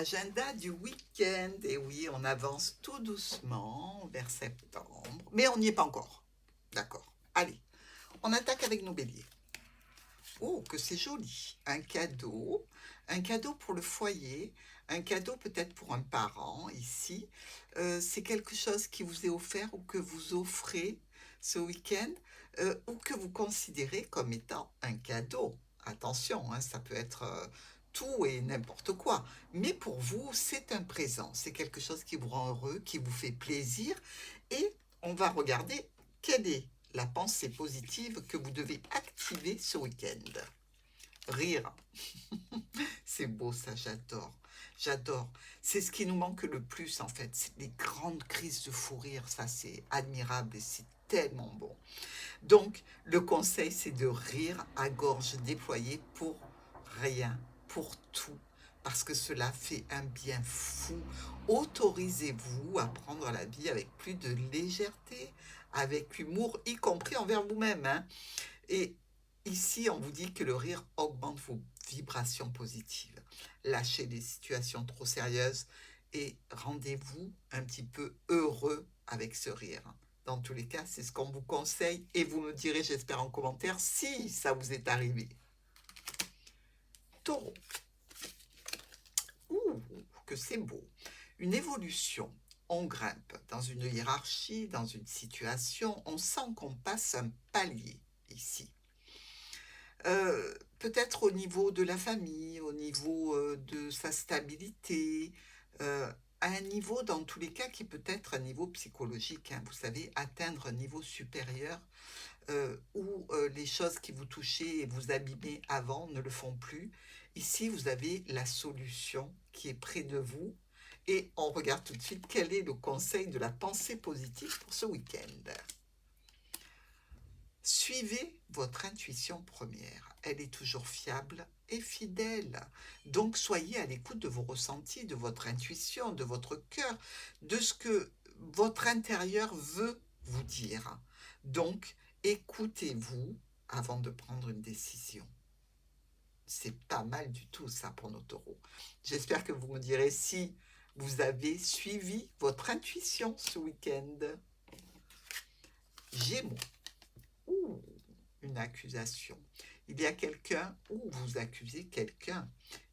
L'agenda du week-end, et oui, on avance tout doucement vers septembre, mais on n'y est pas encore. D'accord. Allez, on attaque avec nos béliers. Oh, que c'est joli. Un cadeau pour le foyer, un cadeau peut-être pour un parent ici. C'est quelque chose qui vous est offert ou que vous offrez ce week-end ou que vous considérez comme étant un cadeau. Attention, hein, ça peut être tout et n'importe quoi. Mais pour vous, c'est un présent. C'est quelque chose qui vous rend heureux, qui vous fait plaisir. Et on va regarder quelle est la pensée positive que vous devez activer ce week-end. Rire. C'est beau ça, j'adore. J'adore. C'est ce qui nous manque le plus en fait. C'est les grandes crises de fou rire. Ça, c'est admirable et c'est tellement bon. Donc, le conseil, c'est de rire à gorge déployée pour rien, pour tout, parce que cela fait un bien fou. Autorisez-vous à prendre la vie avec plus de légèreté, avec humour, y compris envers vous-même, hein. Et ici, on vous dit que le rire augmente vos vibrations positives. Lâchez les situations trop sérieuses et rendez-vous un petit peu heureux avec ce rire. Dans tous les cas, c'est ce qu'on vous conseille et vous me direz, j'espère en commentaire, si ça vous est arrivé. Taureau. Ouh, que c'est beau. Une évolution. On grimpe dans une hiérarchie, dans une situation. On sent qu'on passe un palier ici. Peut-être au niveau de la famille, au niveau de sa stabilité, à un niveau dans tous les cas qui peut être un niveau psychologique, hein, vous savez, atteindre un niveau supérieur où les choses qui vous touchaient et vous abîmaient avant ne le font plus. Ici, vous avez la solution qui est près de vous et on regarde tout de suite quel est le conseil de la pensée positive pour ce week-end. Suivez votre intuition première. Elle est toujours fiable et fidèle. Donc soyez à l'écoute de vos ressentis, de votre intuition, de votre cœur, de ce que votre intérieur veut vous dire. Donc écoutez-vous avant de prendre une décision. C'est pas mal du tout ça pour nos taureaux. J'espère que vous me direz si vous avez suivi votre intuition ce week-end. Gémeaux. Ouh, une accusation. Il y a quelqu'un ou vous accusez quelqu'un.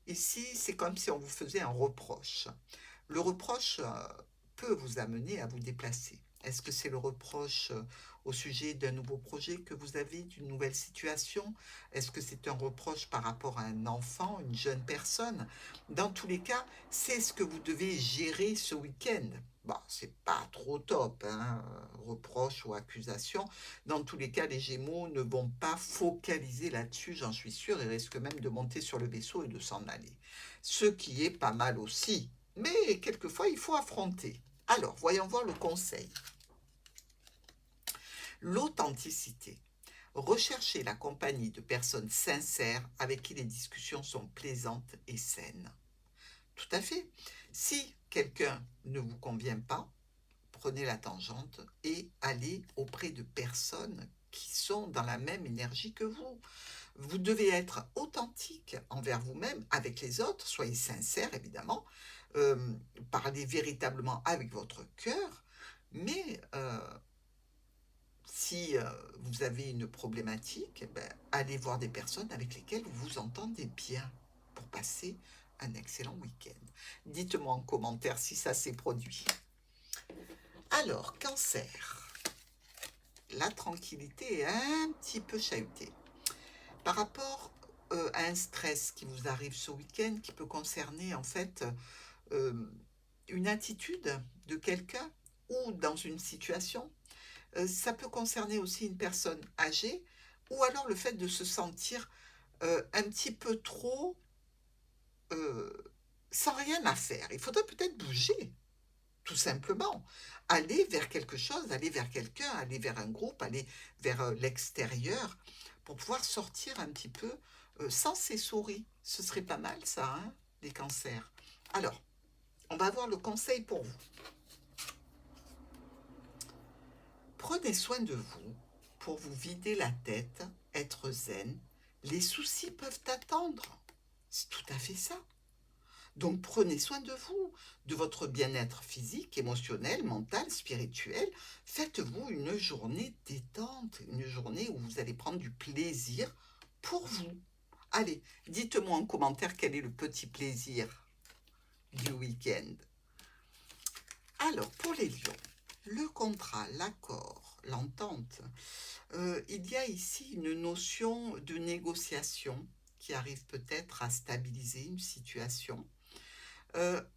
Ici, c'est comme si on vous faisait un reproche. Le reproche peut vous amener à vous déplacer. Est-ce que c'est le reproche au sujet d'un nouveau projet que vous avez, d'une nouvelle situation? Est-ce que c'est un reproche par rapport à un enfant, une jeune personne? Dans tous les cas, c'est ce que vous devez gérer ce week-end. Bon, c'est pas trop top, hein, reproche ou accusation. Dans tous les cas, les Gémeaux ne vont pas focaliser là-dessus, j'en suis sûre, ils risquent même de monter sur le vaisseau et de s'en aller. Ce qui est pas mal aussi, mais quelquefois il faut affronter. Alors, voyons voir le conseil. L'authenticité. Recherchez la compagnie de personnes sincères avec qui les discussions sont plaisantes et saines. Tout à fait. Si quelqu'un ne vous convient pas, prenez la tangente et allez auprès de personnes qui sont dans la même énergie que vous. Vous devez être authentique envers vous-même, avec les autres, soyez sincère évidemment, parlez véritablement avec votre cœur, mais si vous avez une problématique, allez voir des personnes avec lesquelles vous vous entendez bien pour passer un excellent week-end. Dites-moi en commentaire si ça s'est produit. Alors, cancer. La tranquillité est un petit peu chahutée. Par rapport à un stress qui vous arrive ce week-end, qui peut concerner en fait une attitude de quelqu'un ou dans une situation, ça peut concerner aussi une personne âgée ou alors le fait de se sentir un petit peu trop sans rien à faire. Il faudrait peut-être bouger, tout simplement. Aller vers quelque chose, aller vers quelqu'un, aller vers un groupe, aller vers l'extérieur pour pouvoir sortir un petit peu sans ces souris. Ce serait pas mal ça, hein, les cancers. Alors, on va voir le conseil pour vous. Prenez soin de vous pour vous vider la tête, être zen. Les soucis peuvent attendre. C'est tout à fait ça. Donc prenez soin de vous, de votre bien-être physique, émotionnel, mental, spirituel. Faites-vous une journée détente, une journée où vous allez prendre du plaisir pour vous. Allez, dites-moi en commentaire quel est le petit plaisir du week-end. Alors, pour les lions, le contrat, l'accord, l'entente, il y a ici une notion de négociation qui arrive peut-être à stabiliser une situation.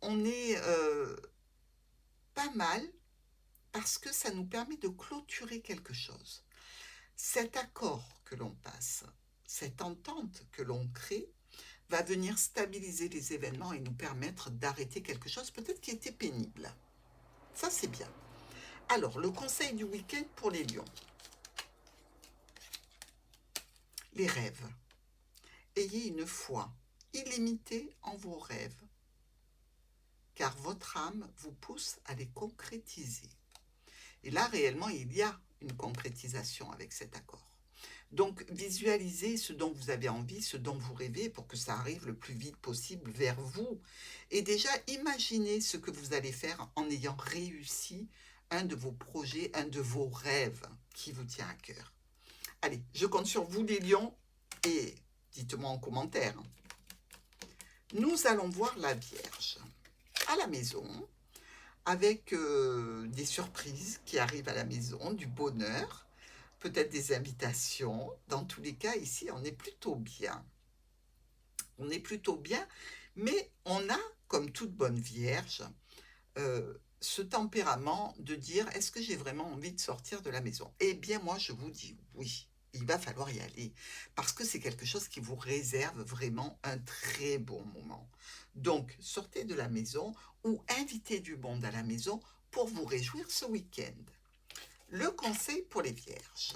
On est pas mal parce que ça nous permet de clôturer quelque chose. Cet accord que l'on passe, cette entente que l'on crée, va venir stabiliser les événements et nous permettre d'arrêter quelque chose peut-être qui était pénible. Ça, c'est bien. Alors, le conseil du week-end pour les lions. Les rêves. Ayez une foi illimitée en vos rêves, car votre âme vous pousse à les concrétiser. Et là, réellement, il y a une concrétisation avec cet accord. Donc, visualisez ce dont vous avez envie, ce dont vous rêvez, pour que ça arrive le plus vite possible vers vous. Et déjà, imaginez ce que vous allez faire en ayant réussi un de vos projets, un de vos rêves qui vous tient à cœur. Allez, je compte sur vous les lions et dites-moi en commentaire. Nous allons voir la Vierge à la maison avec des surprises qui arrivent à la maison, du bonheur, peut-être des invitations. Dans tous les cas, ici, on est plutôt bien. On est plutôt bien, mais on a, comme toute bonne Vierge, ce tempérament de dire « Est-ce que j'ai vraiment envie de sortir de la maison ?» Eh bien, moi, je vous dis oui. Il va falloir y aller, parce que c'est quelque chose qui vous réserve vraiment un très bon moment. Donc, sortez de la maison ou invitez du monde à la maison pour vous réjouir ce week-end. Le conseil pour les vierges.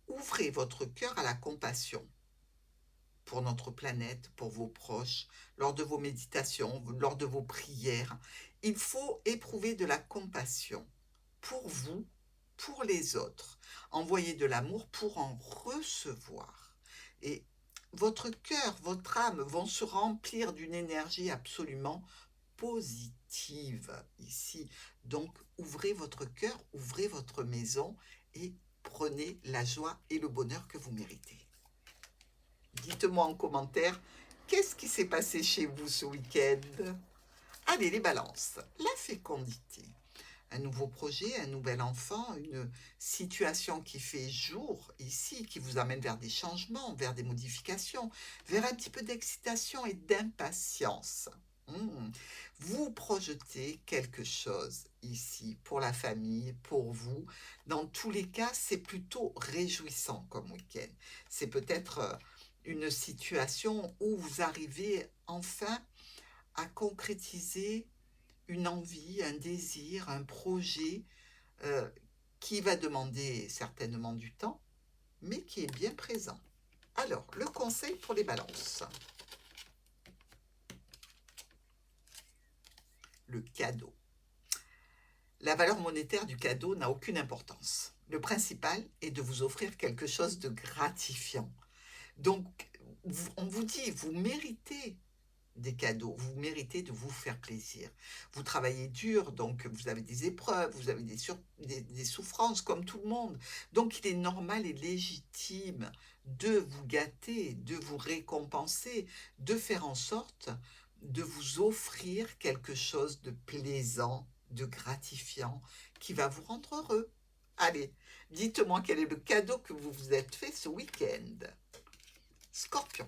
Ouvrez votre cœur à la compassion pour notre planète, pour vos proches, lors de vos méditations, lors de vos prières. Il faut éprouver de la compassion pour vous, pour les autres. Envoyez de l'amour pour en recevoir. Et votre cœur, votre âme vont se remplir d'une énergie absolument positive ici. Donc, ouvrez votre cœur, ouvrez votre maison et prenez la joie et le bonheur que vous méritez. Dites-moi en commentaire, qu'est-ce qui s'est passé chez vous ce week-end? Allez, les balances, la fécondité. Un nouveau projet, un nouvel enfant, une situation qui fait jour ici, qui vous amène vers des changements, vers des modifications, vers un petit peu d'excitation et d'impatience. Vous projetez quelque chose ici pour la famille, pour vous. Dans tous les cas, c'est plutôt réjouissant comme week-end. C'est peut-être une situation où vous arrivez enfin à concrétiser une envie, un désir, un projet qui va demander certainement du temps, mais qui est bien présent. Alors, le conseil pour les balances. Le cadeau. La valeur monétaire du cadeau n'a aucune importance. Le principal est de vous offrir quelque chose de gratifiant. Donc, on vous dit, vous méritez des cadeaux, vous méritez de vous faire plaisir. Vous travaillez dur, donc vous avez des épreuves, vous avez des souffrances comme tout le monde. Donc il est normal et légitime de vous gâter, de vous récompenser, de faire en sorte de vous offrir quelque chose de plaisant, de gratifiant, qui va vous rendre heureux. Allez, dites-moi quel est le cadeau que vous vous êtes fait ce week-end. Scorpion.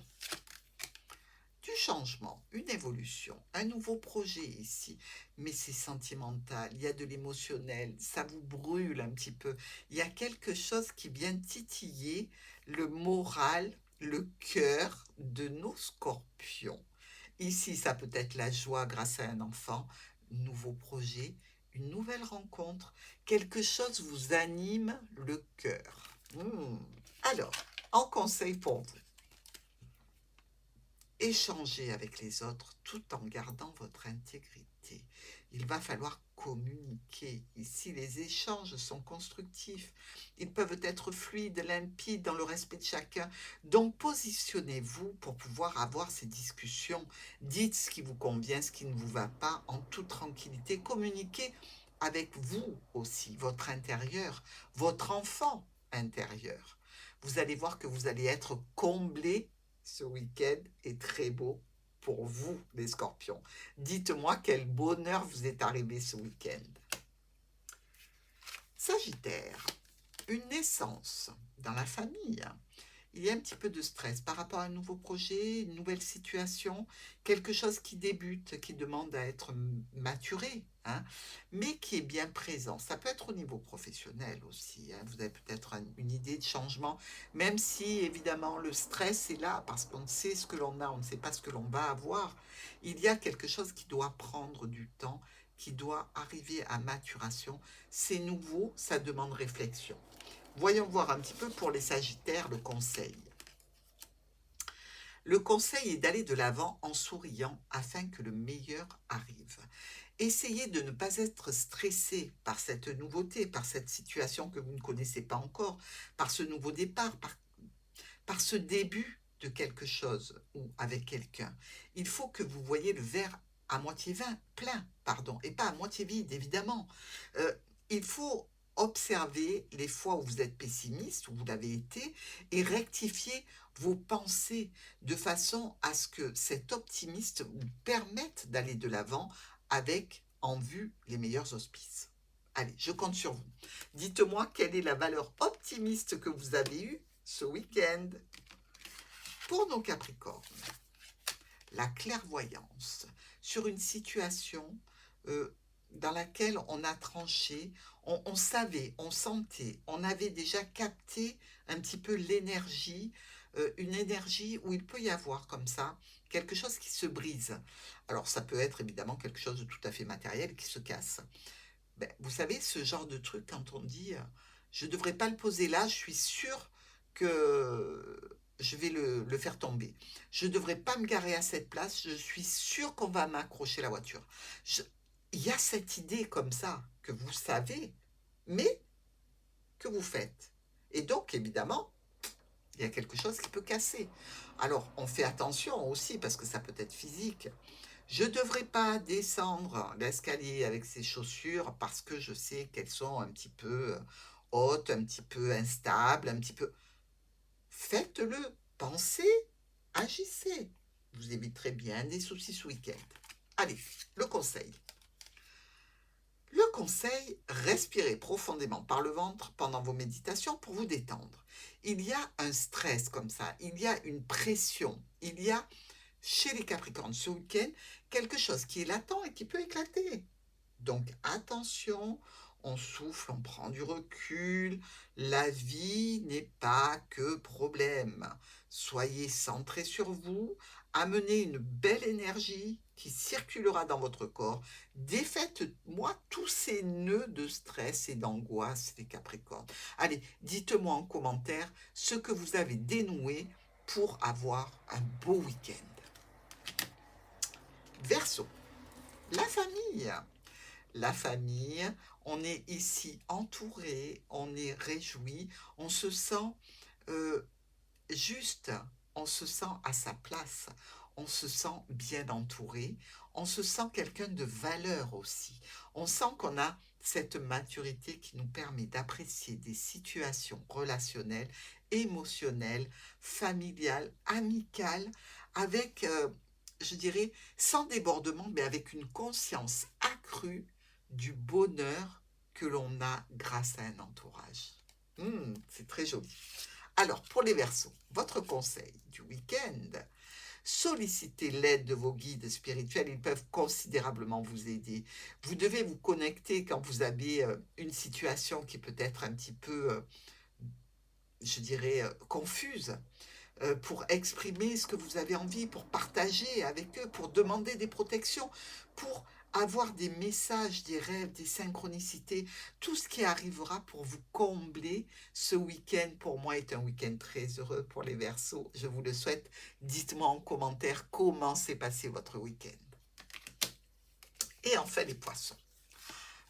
Du changement, une évolution, un nouveau projet ici, mais c'est sentimental, il y a de l'émotionnel, ça vous brûle un petit peu, il y a quelque chose qui vient titiller le moral, le cœur de nos scorpions. Ici, ça peut être la joie grâce à un enfant, un nouveau projet, une nouvelle rencontre, quelque chose vous anime le cœur. Alors, en conseil pour vous. Échangez avec les autres tout en gardant votre intégrité. il va falloir communiquer. Ici, les échanges sont constructifs. Ils peuvent être fluides, limpides, dans le respect de chacun. Donc, positionnez-vous pour pouvoir avoir ces discussions. Dites ce qui vous convient, ce qui ne vous va pas, en toute tranquillité. Communiquez avec vous aussi, votre intérieur, votre enfant intérieur. Vous allez voir que vous allez être comblé ce week-end et très beau pour vous, les scorpions. Dites-moi quel bonheur vous est arrivé ce week-end. Sagittaire, une naissance dans la famille. Il y a un petit peu de stress par rapport à un nouveau projet, une nouvelle situation, quelque chose qui débute, qui demande à être maturé, hein, mais qui est bien présent. Ça peut être au niveau professionnel aussi. Hein. Vous avez peut-être une idée de changement, même si évidemment le stress est là parce qu'on sait ce que l'on a, on ne sait pas ce que l'on va avoir. Il y a quelque chose qui doit prendre du temps, qui doit arriver à maturation. C'est nouveau, ça demande réflexion. Voyons voir un petit peu pour les Sagittaires le conseil. Le conseil est d'aller de l'avant en souriant afin que le meilleur arrive. Essayez de ne pas être stressé par cette nouveauté, par cette situation que vous ne connaissez pas encore, par ce nouveau départ, par ce début de quelque chose ou avec quelqu'un. Il faut que vous voyez le verre à moitié plein, et pas à moitié vide, évidemment. Il faut observer les fois où vous êtes pessimiste, où vous l'avez été, et rectifier vos pensées de façon à ce que cet optimiste vous permette d'aller de l'avant avec en vue les meilleurs auspices. Allez, je compte sur vous. Dites-moi quelle est la valeur optimiste que vous avez eue ce week-end. Pour nos Capricornes, la clairvoyance sur une situation dans laquelle on a tranché, on savait, on sentait, on avait déjà capté un petit peu l'énergie, une énergie où il peut y avoir comme ça quelque chose qui se brise. Alors ça peut être évidemment quelque chose de tout à fait matériel qui se casse. Ben, vous savez, ce genre de truc, quand on dit je ne devrais pas le poser là, je suis sûre que je vais le faire tomber. Je ne devrais pas me garer à cette place, je suis sûre qu'on va m'accrocher la voiture. Il y a cette idée comme ça que vous savez, mais que vous faites. Et donc, évidemment, il y a quelque chose qui peut casser. Alors, on fait attention aussi parce que ça peut être physique. Je ne devrais pas descendre l'escalier avec ces chaussures parce que je sais qu'elles sont un petit peu hautes, un petit peu instables, un petit peu... Faites-le, pensez, agissez. Vous éviterez bien des soucis ce week-end. Allez, le conseil. Le conseil, respirez profondément par le ventre pendant vos méditations pour vous détendre. Il y a un stress comme ça, il y a une pression, il y a chez les Capricornes ce week-end quelque chose qui est latent et qui peut éclater. Donc attention, on souffle, on prend du recul. La vie n'est pas que problème. Soyez centrés sur vous, amenez une belle énergie qui circulera dans votre corps. Défaites-moi tous ces nœuds de stress et d'angoisse, les Capricornes. Allez, dites-moi en commentaire ce que vous avez dénoué pour avoir un beau week-end. Verseau, la famille. La famille, on est ici entouré, on est réjoui, on se sent juste, on se sent à sa place, on se sent bien entouré, on se sent quelqu'un de valeur aussi. On sent qu'on a cette maturité qui nous permet d'apprécier des situations relationnelles, émotionnelles, familiales, amicales, avec, je dirais, sans débordement, mais avec une conscience accrue du bonheur que l'on a grâce à un entourage. C'est très joli. Alors, pour les Verseaux, votre conseil du week-end, sollicitez l'aide de vos guides spirituels, ils peuvent considérablement vous aider. Vous devez vous connecter quand vous avez une situation qui peut être un petit peu, je dirais, confuse, pour exprimer ce que vous avez envie, pour partager avec eux, pour demander des protections, pour avoir des messages, des rêves, des synchronicités, tout ce qui arrivera pour vous combler. Ce week-end, pour moi, est un week-end très heureux pour les Verseaux. Je vous le souhaite. Dites-moi en commentaire comment s'est passé votre week-end. Et enfin, les poissons.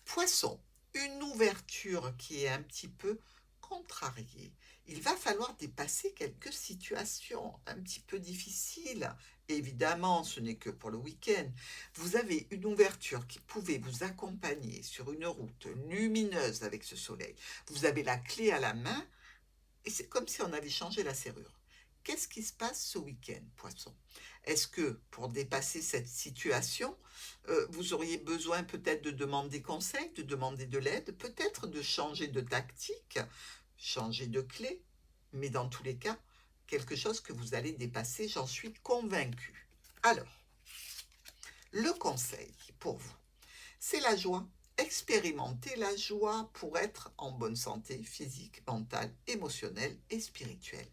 Poissons, une ouverture qui est un petit peu contrariée. Il va falloir dépasser quelques situations un petit peu difficiles. Évidemment, ce n'est que pour le week-end. Vous avez une ouverture qui pouvait vous accompagner sur une route lumineuse avec ce soleil. Vous avez la clé à la main et c'est comme si on avait changé la serrure. Qu'est-ce qui se passe ce week-end, poisson? Est-ce que pour dépasser cette situation, vous auriez besoin peut-être de demander conseil, de demander de l'aide, peut-être de changer de tactique, changer de clé, mais dans tous les cas, quelque chose que vous allez dépasser, j'en suis convaincue. Alors, le conseil pour vous, c'est la joie. Expérimentez la joie pour être en bonne santé physique, mentale, émotionnelle et spirituelle.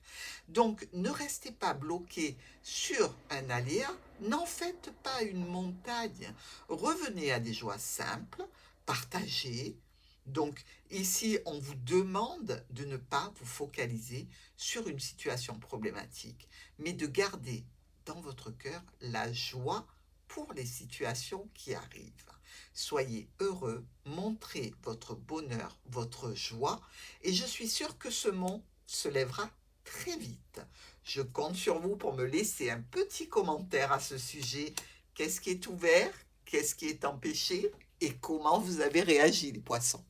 Donc, ne restez pas bloqué sur un aléa, n'en faites pas une montagne. Revenez à des joies simples, partagez. Donc, ici, on vous demande de ne pas vous focaliser sur une situation problématique, mais de garder dans votre cœur la joie pour les situations qui arrivent. Soyez heureux, montrez votre bonheur, votre joie, et je suis sûre que ce monde se lèvera très vite. Je compte sur vous pour me laisser un petit commentaire à ce sujet. Qu'est-ce qui est ouvert? Qu'est-ce qui est empêché? Et comment vous avez réagi, les poissons?